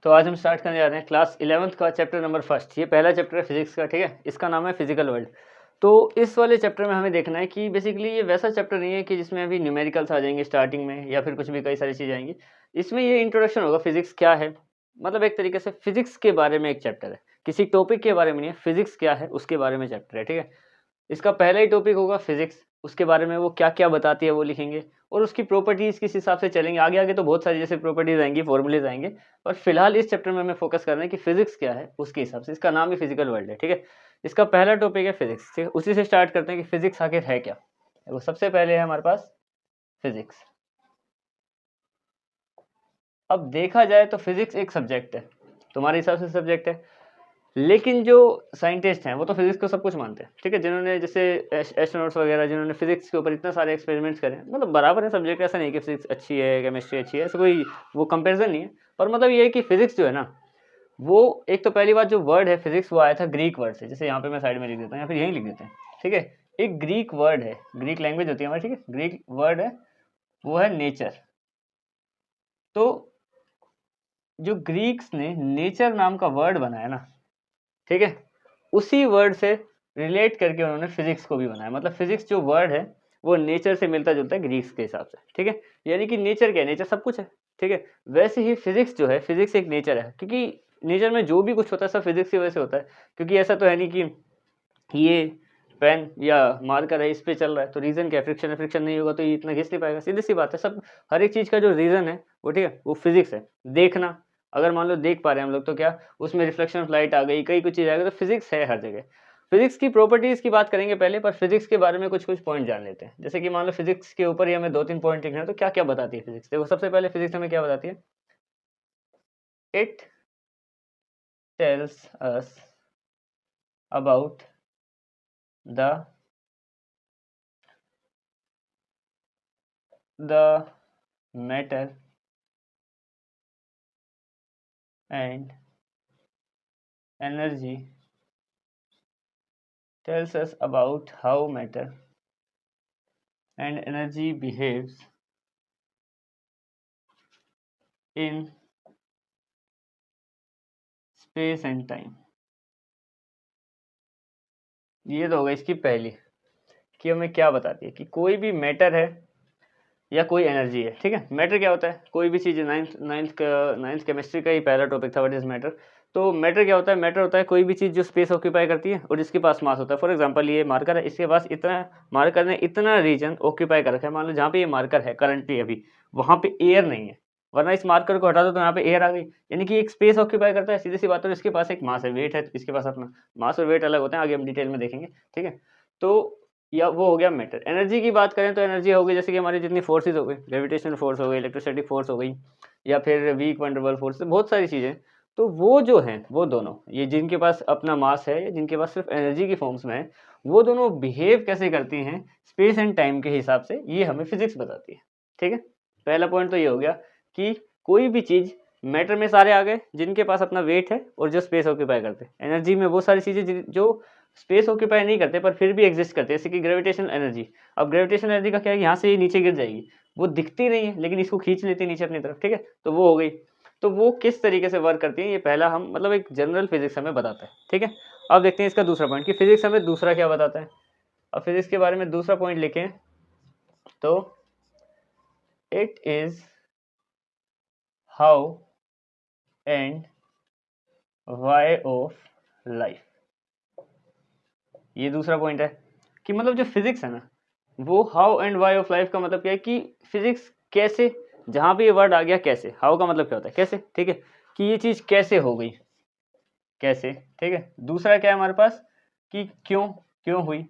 तो आज हम स्टार्ट करने जा रहे हैं क्लास 11th का चैप्टर नंबर फर्स्ट। ये पहला चैप्टर है फिजिक्स का, ठीक है। इसका नाम है फिजिकल वर्ल्ड। तो इस वाले चैप्टर में हमें देखना है कि बेसिकली ये वैसा चैप्टर नहीं है कि जिसमें अभी न्यूमेरिकल्स आ जाएंगे स्टार्टिंग में या फिर कुछ भी कई सारी चीज़ें आएंगी। इसमें ये इंट्रोडक्शन होगा फिजिक्स क्या है, मतलब एक तरीके से फिजिक्स के बारे में एक चैप्टर है, किसी टॉपिक के बारे में नहीं है, फिजिक्स क्या है उसके बारे में चैप्टर है, ठीक है। इसका पहला ही टॉपिक होगा फिजिक्स, उसके बारे में वो क्या क्या बताती है वो लिखेंगे और उसकी प्रॉपर्टीज़ किस हिसाब से चलेंगे। आगे आगे तो बहुत सारी जैसे प्रॉपर्टीज़ आएंगी, फॉर्मूलेज आएंगे, पर फिलहाल इस चैप्टर में हमें फोकस करना है कि फिजिक्स क्या है उसके हिसाब से। इसका नाम ही फिजिकल वर्ल्ड है, ठीक है। इसका पहला टॉपिक है फिजिक्स, ठीक है। उसी से स्टार्ट करते हैं कि फिजिक्स आखिर है क्या। वो सबसे पहले है हमारे पास फिजिक्स। अब देखा जाए तो फिजिक्स एक सब्जेक्ट है, तुम्हारे हिसाब से सब्जेक्ट है, लेकिन जो साइंटिस्ट हैं वो तो फिजिक्स को सब कुछ मानते हैं, ठीक है। जिन्होंने जैसे एस्ट्रोनॉट्स वगैरह जिन्होंने फिजिक्स के ऊपर इतना सारे एक्सपेरिमेंट्स करे, मतलब बराबर है सब्जेक्ट, ऐसा नहीं कि फिजिक्स अच्छी है केमिस्ट्री अच्छी है, ऐसा कोई वो कंपैरिजन नहीं है। पर मतलब ये है कि फिजिक्स जो है ना, वो एक तो पहली बात जो वर्ड है फिजिक्स वो आया था ग्रीक वर्ड से, जैसे यहाँ पे मैं साइड में लिख देता हूँ या फिर यहीं लिख देते हैं, ठीक है। एक ग्रीक वर्ड है, ग्रीक लैंग्वेज होती है हमारी, ठीक है। ग्रीक वर्ड है वो है नेचर। तो जो ग्रीक्स ने नेचर नाम का वर्ड बनाया ना, ठीक है, उसी वर्ड से रिलेट करके उन्होंने फिजिक्स को भी बनाया। मतलब फिजिक्स जो वर्ड है वो नेचर से मिलता जुलता है ग्रीक्स के हिसाब से, ठीक है। यानी कि नेचर क्या है, नेचर सब कुछ है, ठीक है। वैसे ही फिजिक्स जो है, फिजिक्स एक नेचर है, क्योंकि नेचर में जो भी कुछ होता है सब फिजिक्स की वजह से होता है। क्योंकि ऐसा तो है नहीं कि ये पेन या मार्कर है इस पे चल रहा है तो रीजन क्या है, फ्रिक्शन है, फ्रिक्शन नहीं होगा तो ये इतना घिस नहीं पाएगा, सीधी सी बात है। सब हर एक चीज का जो रीजन है वो, ठीक है, वो फिजिक्स है। देखना, अगर मान लो देख पा रहे हैं हम लोग तो क्या उसमें रिफ्लेक्शन ऑफ लाइट आ गई, कई कुछ चीज आ गई, तो फिजिक्स है हर जगह। फिजिक्स की प्रॉपर्टीज की बात करेंगे पहले, पर फिजिक्स के बारे में कुछ कुछ पॉइंट जान लेते हैं। जैसे कि मान लो फिजिक्स के ऊपर ही हमें 2-3 पॉइंट लिखना है तो क्या क्या बताती है फिजिक्स। देखो सबसे पहले फिजिक्स हमें क्या बताती है, it tells us about the matter and energy, tells us about how matter and energy behaves in space and time। ये तो होगा इसकी पहली, कि हमें क्या बताती है कि कोई भी मैटर है या कोई एनर्जी है, ठीक है। मैटर क्या होता है, कोई भी चीज़, नाइन्थ केमिस्ट्री का ही पहला टॉपिक था, व्हाट इज मैटर। तो मैटर क्या होता है, मैटर होता है कोई भी चीज़ जो स्पेस ऑक्यूपाई करती है और जिसके पास मास होता है। फॉर एग्जांपल ये मार्कर है, इसके पास इतना, मार्कर ने इतना रीजन ऑक्यूपाई कर रखा है। मान लो जहाँ पे ये मार्कर है करंटली अभी, वहाँ पे एयर नहीं है, वरना इस मार्कर को हटा दो तो यहाँ पे एयर आ गई, यानी कि एक स्पेस ऑक्यूपाई करता है, सीधी सी बात है। इसके पास एक मास है, वेट है, इसके पास अपना मास और वेट अलग होते हैं, आगे हम डिटेल में देखेंगे, ठीक है। तो या वो हो गया मैटर। एनर्जी की बात करें तो एनर्जी हो गई जैसे कि हमारी जितनी फोर्सेज हो गई, ग्रेविटेशनल फोर्स हो गई, इलेक्ट्रोस्टैटिक फोर्स हो गई, या फिर वीक वंडरबल फोर्स, बहुत सारी चीज़ें। तो वो जो हैं वो दोनों, ये जिनके पास अपना मास है या जिनके पास सिर्फ एनर्जी की फॉर्म्स में है, वो दोनों बिहेव कैसे करती हैं स्पेस एंड टाइम के हिसाब से, ये हमें फिजिक्स बताती है, ठीक है। पहला पॉइंट तो ये हो गया कि कोई भी चीज़, मैटर में सारे आ गए जिनके पास अपना वेट है और जो स्पेस ऑक्यूपाई करते हैं। एनर्जी में वो सारी चीज़ें जो स्पेस ऑक्यूपाई नहीं करते पर फिर भी एग्जिस्ट करते हैं, जैसे कि ग्रेविटेशनल एनर्जी। अब ग्रेविटेशनल एनर्जी का क्या है, यहाँ से ये नीचे गिर जाएगी, वो दिखती नहीं है लेकिन इसको खींच लेती है नीचे अपनी तरफ, ठीक है। तो वो हो गई। तो वो किस तरीके से वर्क करती है, ये पहला हम मतलब एक जनरल फिजिक्स हमें बताता है, ठीक है। अब देखते हैं इसका दूसरा पॉइंट कि फिजिक्स हमें दूसरा क्या बताता है। अब फिजिक्स के बारे में दूसरा पॉइंट लिखें तो it is how and why of life. ये दूसरा पॉइंट है कि मतलब जो फिजिक्स है ना, वो how and why of life का मतलब क्या है कि फिजिक्स कैसे, जहां पे ये वर्ड आ गया कैसे, हाउ का मतलब क्या होता है कैसे, ठीक है, कि ये चीज कैसे हो गई, कैसे, ठीक है। दूसरा क्या है हमारे पास कि क्यों, क्यों हुई।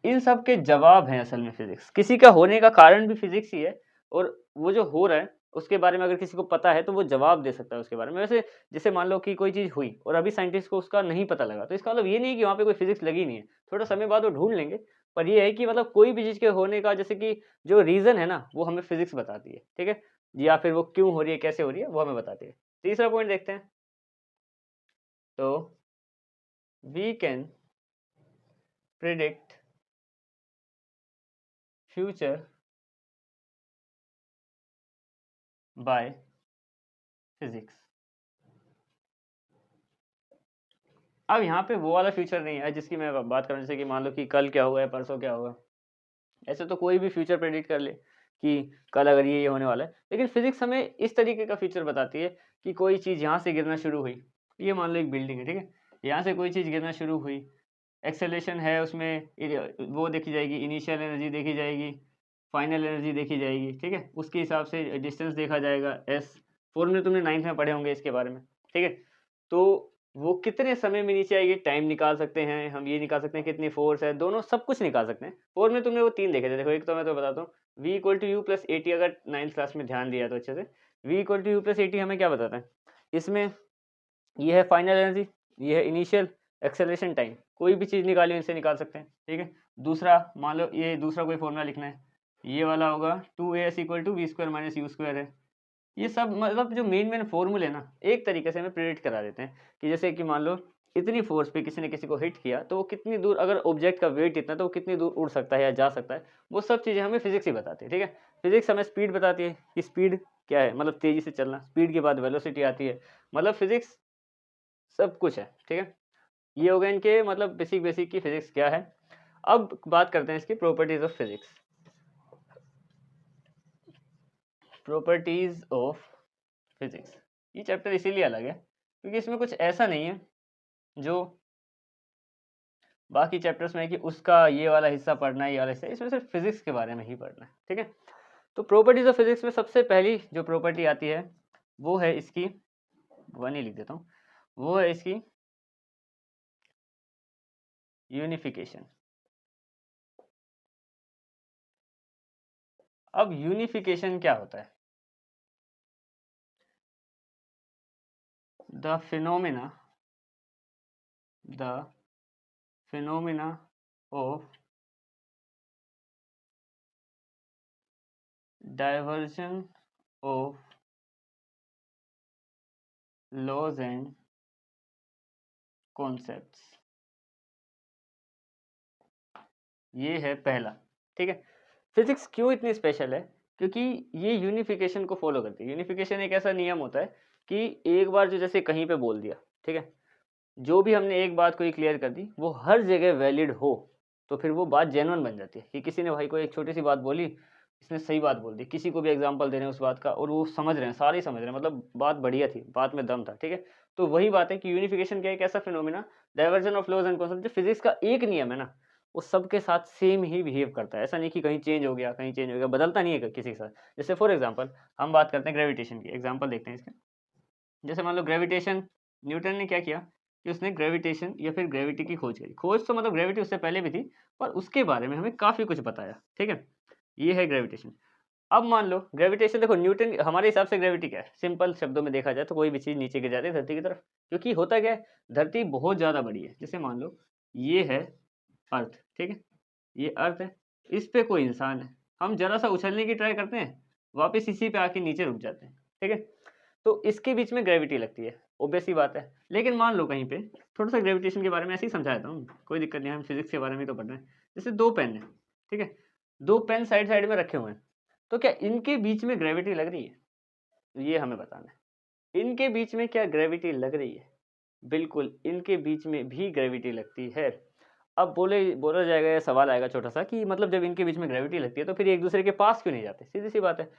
इन सब के जवाब हैं असल में फिजिक्स। किसी का होने का कारण भी फिजिक्स ही है, और वो जो हो रहा है उसके बारे में अगर किसी को पता है तो वो जवाब दे सकता है उसके बारे में। वैसे जैसे मान लो कि कोई चीज़ हुई और अभी साइंटिस्ट को उसका नहीं पता लगा, तो इसका मतलब ये नहीं कि वहाँ पे कोई फिजिक्स लगी नहीं है, थोड़ा समय बाद वो ढूंढ लेंगे। पर ये है कि मतलब कोई भी चीज़ के होने का जैसे कि जो रीज़न है ना वो हमें फिजिक्स बताती है, ठीक है, या फिर वो क्यों हो रही है कैसे हो रही है वो हमें बताती है। तीसरा पॉइंट देखते हैं तो we can predict future by physics. अब यहाँ पे वो वाला फ्यूचर नहीं है जिसकी मैं बात कर रहा हूँ, जैसे कि मान लो कि कल क्या होगा या परसों क्या होगा। ऐसे तो कोई भी फ्यूचर प्रेडिक्ट कर ले कि कल अगर ये होने वाला है, लेकिन फिजिक्स हमें इस तरीके का फ्यूचर बताती है कि कोई चीज़ यहाँ से गिरना शुरू हुई, ये मान लो एक बिल्डिंग है, ठीक है, यहाँ से कोई चीज़ गिरना शुरू हुई, एक्सेलरेशन है उसमें, वो देखी जाएगी, इनिशियल एनर्जी देखी जाएगी, फाइनल एनर्जी देखी जाएगी, ठीक है, उसके हिसाब से डिस्टेंस देखा जाएगा, एस फॉर्मूले तुमने 9th में पढ़े होंगे इसके बारे में, ठीक है। तो वो कितने समय में नीचे आएगी, टाइम निकाल सकते हैं हम, ये निकाल सकते हैं कितनी फोर्स है, दोनों सब कुछ निकाल सकते हैं। फॉर्मूले तुमने वो 3 देखे थे, देखो एक तो मैं तो बताता हूँ, v equal to u plus a t, अगर 9th क्लास में ध्यान दिया तो अच्छे से, v equal to u plus a t हमें क्या बताता है, इसमें ये है फाइनल एनर्जी, ये है इनिशियल एक्सेलरेशन टाइम, कोई भी चीज़ निकाली इनसे निकाल सकते हैं, ठीक है। दूसरा मान लो ये दूसरा कोई फॉर्मूला लिखना है, ये वाला होगा 2as equal to v square minus u square है। ये सब मतलब जो मेन फॉर्मूले ना एक तरीके से हमें प्रेडिक्ट करा देते हैं कि जैसे कि मान लो इतनी फोर्स पे किसी ने किसी को हिट किया तो वो कितनी दूर, अगर ऑब्जेक्ट का वेट इतना तो वो कितनी दूर उड़ सकता है या जा सकता है, वो सब चीज़ें हमें फिजिक्स ही बताती है, ठीक है। फिजिक्स हमें स्पीड बताती है कि स्पीड क्या है, मतलब तेज़ी से चलना, स्पीड के बाद वेलोसिटी आती है, मतलब फिजिक्स सब कुछ है, ठीक है। ये हो गए इनके मतलब बेसिक की फिजिक्स क्या है। अब बात करते हैं इसकी properties of physics. Properties of physics, ये चैप्टर इसीलिए अलग है क्योंकि इसमें कुछ ऐसा नहीं है जो बाकी चैप्टर्स में है कि उसका ये वाला हिस्सा पढ़ना है, ये वाला हिस्सा, इसमें सिर्फ फिजिक्स के बारे में ही पढ़ना है, ठीक है। तो प्रॉपर्टीज ऑफ फिजिक्स में सबसे पहली जो प्रॉपर्टी आती है वो है इसकी, 1 ही लिख देता हूँ, वो है इसकी यूनिफिकेशन। अब यूनिफिकेशन क्या होता है, the phenomena of diversion of laws and concepts, ये है पहला, ठीक है। फिजिक्स क्यों इतनी स्पेशल है, क्योंकि ये यूनिफिकेशन को फॉलो करती है। यूनिफिकेशन एक ऐसा नियम होता है कि एक बार जो जैसे कहीं पे बोल दिया, ठीक है, जो भी हमने एक बात कोई क्लियर कर दी वो हर जगह वैलिड हो तो फिर वो बात जेन्युइन बन जाती है कि किसी ने भाई को एक छोटी सी बात बोली, इसने सही बात बोल दी, किसी को भी एग्जांपल दे रहे हैं उस बात का और वो समझ रहे हैं, सारे ही समझ रहे हैं, मतलब बात बढ़िया थी, बात में दम था, ठीक है। तो वही बात है कि यूनिफिकेशन क्या है, एक ऐसा phenomena, diversion of laws and concept, जो फिजिक्स का एक नियम है ना वो सबके साथ सेम ही बिहेव करता है, ऐसा नहीं कि कहीं चेंज हो गया, कहीं चेंज हो गया, बदलता नहीं है किसी के साथ। जैसे फॉर एग्जाम्पल हम बात करते हैं ग्रेविटेशन की, एग्जाम्पल देखते हैं इसका। जैसे मान लो ग्रेविटेशन, न्यूटन ने क्या किया कि उसने ग्रेविटेशन या फिर ग्रेविटी की खोज करी, खोज तो मतलब ग्रेविटी उससे पहले भी थी पर उसके बारे में हमें काफ़ी कुछ बताया, ठीक है। ये है ग्रेविटेशन। अब मान लो ग्रेविटेशन, देखो न्यूटन हमारे हिसाब से ग्रेविटी क्या है, सिंपल शब्दों में देखा जाए तो कोई भी चीज़ नीचे गिर जाती है धरती की तरफ, क्योंकि होता क्या है, धरती बहुत ज़्यादा बड़ी है। जैसे मान लो ये है अर्थ, ठीक है, ये अर्थ है, इस पे कोई इंसान है, हम जरा सा उछलने की ट्राई करते हैं, वापस इसी पे आके नीचे रुक जाते हैं, ठीक है। तो इसके बीच में ग्रेविटी लगती है, ऑब्वियस सी बात है। लेकिन मान लो कहीं पे थोड़ा सा ग्रेविटेशन के बारे में ऐसे ही समझा देता हूँ, कोई दिक्कत नहीं, हम फिजिक्स के बारे में तो पढ़ रहे हैं। जैसे 2 पेन है, ठीक है, 2 पेन साइड साइड में रखे हुए हैं, तो क्या इनके बीच में ग्रेविटी लग रही है, ये हमें बताना है। इनके बीच में क्या ग्रेविटी लग रही है, बिल्कुल इनके बीच में भी ग्रेविटी लगती है। अब बोला जाएगा या सवाल आएगा छोटा सा कि मतलब जब इनके बीच में ग्रेविटी लगती है तो फिर एक दूसरे के पास क्यों नहीं जाते, सीधी सी बात है।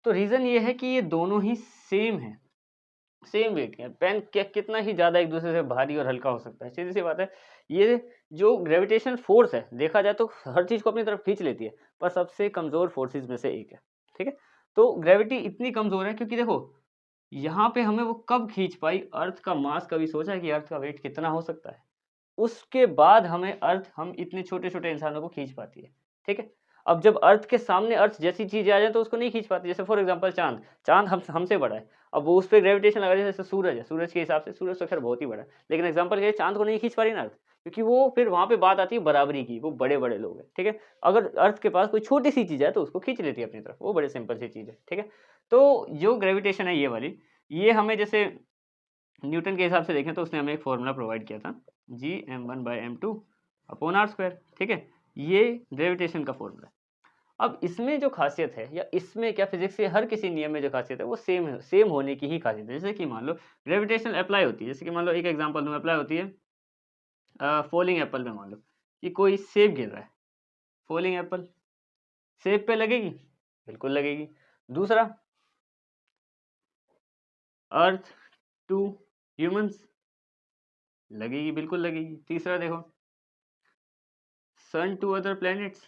तो रीज़न ये है कि ये दोनों ही सेम है, सेम वेट के हैं। पेन क्या कितना ही ज़्यादा एक दूसरे से भारी और हल्का हो सकता है, सीधी सी बात है। ये जो ग्रेविटेशन फोर्स है देखा जाए तो हर चीज़ को अपनी तरफ खींच लेती है, पर सबसे कमज़ोर फोर्सेस में से एक है, ठीक है। तो ग्रेविटी इतनी कमज़ोर है क्योंकि देखो यहाँ पे हमें वो कब खींच पाई, अर्थ का मास, कभी सोचा है कि अर्थ का वेट कितना हो सकता है, उसके बाद हमें अर्थ, हम इतने छोटे-छोटे इंसानों को खींच पाती है, ठीक है? अब जब अर्थ के सामने अर्थ जैसी चीज़ें आ जाएँ तो उसको नहीं खींच पाती। जैसे फॉर एग्ज़ाम्पल चाँद, चाँद हमसे बड़ा है। अब वो उस पे ग्रेविटेशन लगा रही है, जैसे सूरज है, सूरज के हिसाब से सूरज तो ख़ैर बहुत ही बड़ा है। लेकिन एग्ज़ाम्पल ये है, चाँद को नहीं खींच पा रही ना अर्थ, क्योंकि वो फिर वहाँ पे बात आती है बराबरी की, वो बड़े-बड़े लोग हैं, ठीक है? अगर अर्थ के पास कोई छोटी-सी चीज़ है तो उसको खींच लेती है अपनी तरफ, वो बड़े सिंपल सी चीज़ है, ठीक है? तो जो ग्रेविटेशन है ये वाली, ये हमें जैसे न्यूटन के हिसाब से देखें तो उसने हमें एक फ़ॉर्मूला प्रोवाइड किया था, Gm1/m2 अपॉन r², ठीक है? ये ग्रेविटेशन का फ़ॉर्मूला है। अब इसमें जो ख़ासियत है, या इसमें क्या फिज़िक्स के हर किसी नियम में जो ख़ासियत है वो सेम है, सेम होने की ही ख़ासियत है। जैसे कि मान लो ग्रेविटेशनल अप्लाई होती है, जैसे कि मान लो एक एग्ज़ाम्पल दूँ, अप्लाई होती है फॉलिंग एप्पल में मान लो कि कोई सेब गिर रहा है, फॉलिंग एप्पल सेब पे लगेगी, बिल्कुल लगेगी। दूसरा, अर्थ टू ह्यूमंस, लगेगी, बिल्कुल लगेगी। तीसरा देखो, सन टू अदर प्लैनेट्स,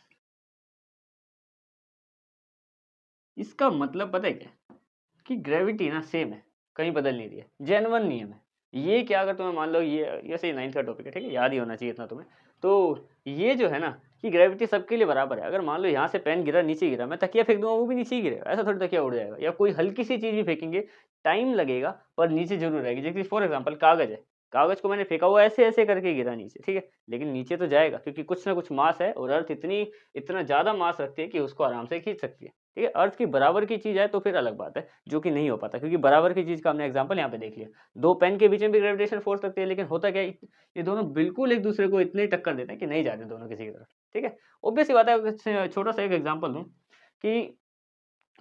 इसका मतलब पता है क्या, कि ग्रेविटी ना सेम है, कहीं बदल नहीं रही है, जेन्युइन नियम है ये। क्या अगर तुम्हें मान लो ये सही 9th का टॉपिक है, ठीक है, याद ही होना चाहिए इतना तुम्हें। तो ये जो है ना कि ग्रेविटी सबके लिए बराबर है। अगर मान लो यहाँ से पेन गिरा, नीचे गिरा, मैं तकिया फेंक दूंगा वो भी नीचे ही गिरेगा, ऐसा थोड़ी तकिया उड़ जाएगा। या कोई हल्की सी चीज भी फेंकेंगे, टाइम लगेगा पर नीचे जरूर रहेगी। जैसे फॉर एग्जाम्पल कागज है, कागज को मैंने फेंका, वो ऐसे ऐसे करके गिरा नीचे, ठीक है, लेकिन नीचे तो जाएगा क्योंकि कुछ ना कुछ मास है, और अर्थ इतना ज्यादा मास रखती है कि उसको आराम से खींच सकती है। ठीक है, अर्थ की बराबर की चीज है तो फिर अलग बात है, जो कि नहीं हो पाता, क्योंकि बराबर की चीज का हमने एग्जांपल यहाँ पे देख लिया। दो पेन के बीच में भी ग्रेविटेशन फोर्स लगती है, लेकिन होता क्या है, ये दोनों बिल्कुल एक दूसरे को इतने टक्कर देते हैं कि नहीं जाते दोनों किसी की तरफ। ठीक है, ऑब्वियस सी बात है। छोटा सा एक एग्जाम्पल दूं कि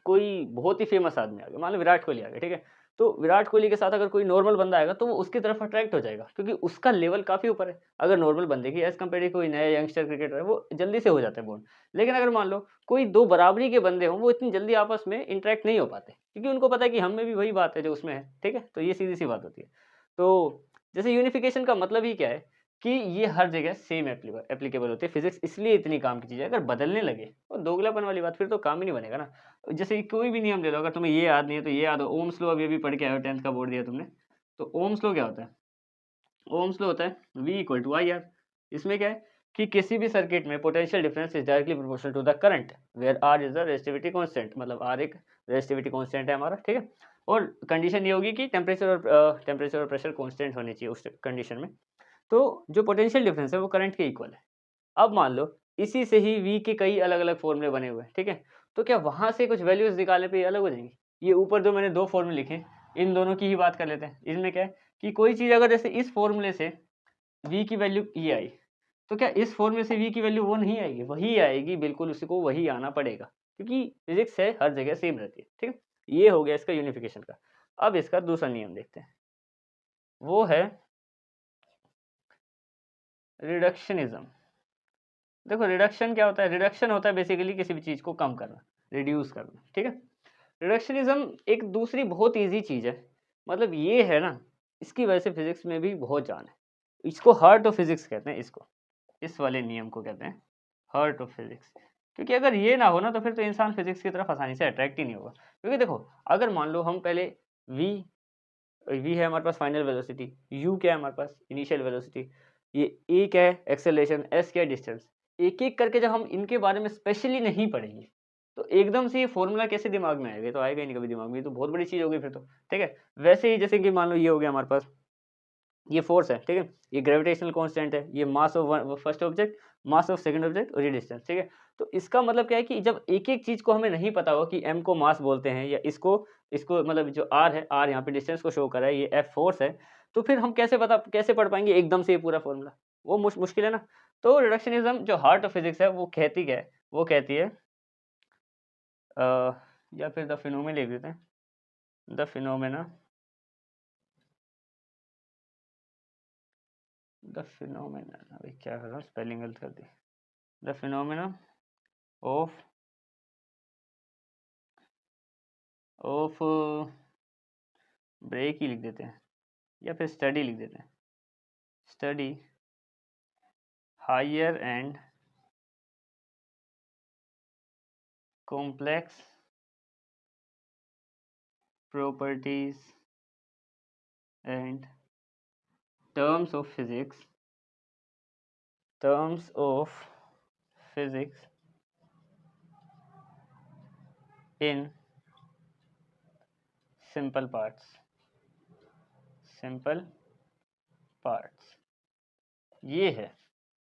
कोई बहुत ही फेमस आदमी आ गया, मान लो विराट कोहली आ गया, ठीक है, तो विराट कोहली के साथ अगर कोई नॉर्मल बंदा आएगा तो वो उसकी तरफ अट्रैक्ट हो जाएगा, क्योंकि उसका लेवल काफी ऊपर है। अगर नॉर्मल बंदे की एज कम्पेयर कोई नया यंगस्टर क्रिकेटर है, वो जल्दी से हो जाता है बॉन्ड। लेकिन अगर मान लो कोई दो बराबरी के बंदे हों, वो इतनी जल्दी आपस में इंटरेक्ट नहीं हो पाते, क्योंकि उनको पता है कि हम में भी वही बात है जो उसमें है। ठीक है, तो ये सीधी सी बात होती है। तो जैसे यूनिफिकेशन का मतलब ही क्या है कि ये हर जगह सेम एप्लीकेबल होती है। फिजिक्स इसलिए इतनी काम की चीज़ है। अगर बदलने लगे और दोगलापन वाली बात, फिर तो काम ही नहीं बनेगा ना। जैसे कि कोई भी नियम ले लो, अगर तुम्हें ये याद नहीं है तो ये याद हो, ओम्स लॉ अभी पढ़ के आए हो, 10th का बोर्ड दिया तुमने। तो ओम्स लॉ क्या होता है? ओम्स लॉ होता है V equal to I R. इसमें क्या है कि किसी भी सर्किट में potential difference is directly proportional to the current, where R is the resistivity constant, मतलब आर एक रेजिस्टिविटी कांस्टेंट है हमारा। ठीक है, और कंडीशन ये होगी कि टेम्परेचर और प्रेशर कांस्टेंट होने चाहिए उस कंडीशन में। तो जो पोटेंशियल डिफरेंस है वो करंट के इक्वल है। अब मान लो इसी से ही V के कई अलग अलग फॉर्मूले बने हुए हैं, ठीक है, तो क्या वहां से कुछ वैल्यूज निकालने पे ये अलग हो जाएंगी? ये ऊपर जो मैंने दो फॉर्मूले लिखे, इन दोनों की ही बात कर लेते हैं। इसमें क्या है कि कोई चीज अगर जैसे इस फॉर्मूले से V की वैल्यू ये आई, तो क्या इस फॉर्मूले से V की वैल्यू वो नहीं आएगी? वही आएगी, बिल्कुल उसी को वही आना पड़ेगा, क्योंकि फिजिक्स है हर जगह सेम रहती है। ठीक है, ये हो गया इसका यूनिफिकेशन का। अब इसका दूसरा नियम देखते हैं, वो है रिडक्शनिज्म। देखो रिडक्शन क्या होता है? रिडक्शन होता है बेसिकली किसी भी चीज को कम करना, रिड्यूस करना। ठीक है, रिडक्शनिज्म एक दूसरी बहुत इजी चीज है। मतलब ये है ना, इसकी वजह से फिजिक्स में भी बहुत जान है। इसको हार्ट ऑफ फिजिक्स कहते हैं, इसको, इस वाले नियम को कहते हैं हार्ट ऑफ फिजिक्स। क्योंकि अगर ये ना हो ना तो फिर तो इंसान फिजिक्स की तरफ आसानी से अट्रैक्ट ही नहीं होगा। क्योंकि देखो, अगर मान लो हम पहले वी वी है हमारे पास फाइनल वेलोसिटी, यू क्या है हमारे पास इनिशियल वेलोसिटी, ये ए क्या है एक्सेलरेशन, एस क्या है डिस्टेंस, एक एक करके जब हम इनके बारे में स्पेशली नहीं पढ़ेंगे तो एकदम से ये फॉर्मूला कैसे दिमाग में आएगा? ये तो आएगा ही नहीं कभी दिमाग में, ये तो बहुत बड़ी चीज होगी फिर तो। ठीक है, वैसे ही जैसे कि मान लो ये हो गया हमारे पास, ये फोर्स है, ठीक है, ये ग्रेविटेशनल कांस्टेंट है, ये mass of first object, mass of second object, और ये डिस्टेंस। ठीक है, तो इसका मतलब क्या है कि जब एक एक चीज को हमें नहीं पता हो कि एम को मास बोलते हैं, या इसको इसको मतलब जो आर है, आर यहाँ पे डिस्टेंस को शो कर रहा है, ये एफ फोर्स है, तो फिर हम कैसे पढ़ पाएंगे एकदम से ये पूरा फॉर्मूला? वो मुश्किल है ना। तो रिडक्शनिज्म जो हार्ट ऑफ फिजिक्स है वो कहती क्या है? वो कहती है या फिर द फिनोमेना लिख देते हैं, द फिनोमेना, द फिनोमेना, अभी क्या कर रहा हूँ, स्पेलिंग गलत कर दी, the phenomena of of break ही लिख देते हैं, या फिर स्टडी लिख देते हैं, study higher and complex properties and terms of physics, terms of physics in simple parts, simple parts. ये है,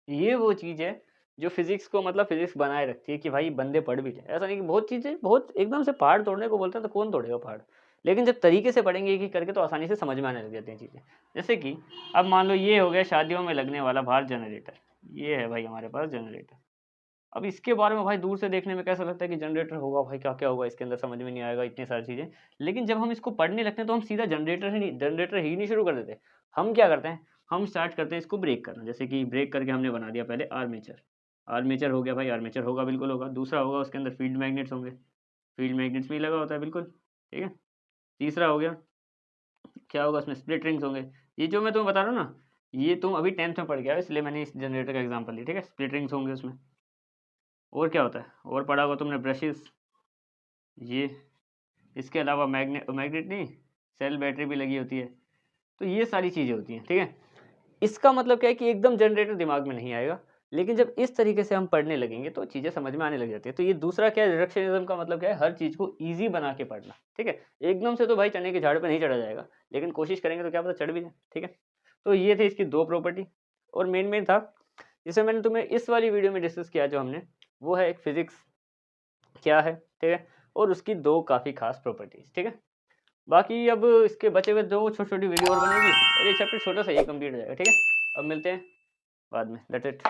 ये वो चीज़ है जो फिजिक्स को मतलब फिजिक्स बनाए रखती है कि भाई बंदे पढ़ भी जाए। ऐसा नहीं कि बहुत चीज़ें बहुत एकदम से पहाड़ तोड़ने को बोलते हैं तो कौन तोड़ेगा पहाड़, लेकिन जब तरीके से पढ़ेंगे एक एक करके तो आसानी से समझ में आने लग जाती हैं चीज़ें। जैसे कि अब मान लो ये हो गया शादियों में लगने वाला बाहर जनरेटर, ये है भाई हमारे पास जनरेटर। अब इसके बारे में भाई दूर से देखने में कैसा लगता है कि जनरेटर होगा, भाई क्या क्या होगा इसके अंदर, समझ में नहीं आएगा, इतनी सारी चीज़ें। लेकिन जब हम इसको पढ़ने लगते हैं तो हम सीधा जनरेटर ही नहीं शुरू कर देते। हम क्या करते हैं, हम स्टार्ट करते हैं इसको ब्रेक करना। जैसे कि ब्रेक करके हमने बना दिया पहले आर्मेचर, आर्मेचर हो गया भाई, आर्मेचर होगा, बिल्कुल होगा। दूसरा होगा उसके अंदर फील्ड मैग्नेट्स होंगे, फील्ड मैग्नेट्स भी लगा होता है बिल्कुल, ठीक है। तीसरा हो गया, क्या होगा उसमें, स्प्लिट रिंग्स होंगे। ये जो मैं तुम्हें बता रहा हूँ ना, ये तुम अभी 10th में पढ़ गया हो, इसलिए मैंने इस जनरेटर का एग्जांपल लिया, ठीक है। स्प्लिट रिंग्स होंगे उसमें। और क्या होता है, और पढ़ा होगा तुमने ब्रशेस, ये, इसके अलावा मैग्नेट, मैग्नेट नहीं, सेल बैटरी भी लगी होती है। तो ये सारी चीज़ें होती हैं, ठीक है। इसका मतलब क्या है कि एकदम जनरेटर दिमाग में नहीं आएगा, लेकिन जब इस तरीके से हम पढ़ने लगेंगे तो चीज़ें समझ में आने लग जाती है। तो ये दूसरा क्या है, रिडक्शनिज्म का मतलब क्या है, हर चीज़ को ईजी बना के पढ़ना, ठीक है। एकदम से तो भाई चने के झाड़ पे नहीं चढ़ा जाएगा, लेकिन कोशिश करेंगे तो क्या पता चढ़ भी जाए, ठीक है। तो ये थे इसकी दो प्रॉपर्टी। और मेन था जिसे मैंने तुम्हें इस वाली वीडियो में डिस्कस किया जो हमने, वो है एक फिजिक्स क्या है, ठीक है, और उसकी दो काफ़ी खास प्रॉपर्टीज, ठीक है। बाकी अब इसके बचे हुए दो छोटी छोटी वीडियो और बनेगी, और ये चैप्टर छोटा सा ही कंप्लीट हो जाएगा, ठीक है। अब मिलते हैं बाद में, लेट्स इट।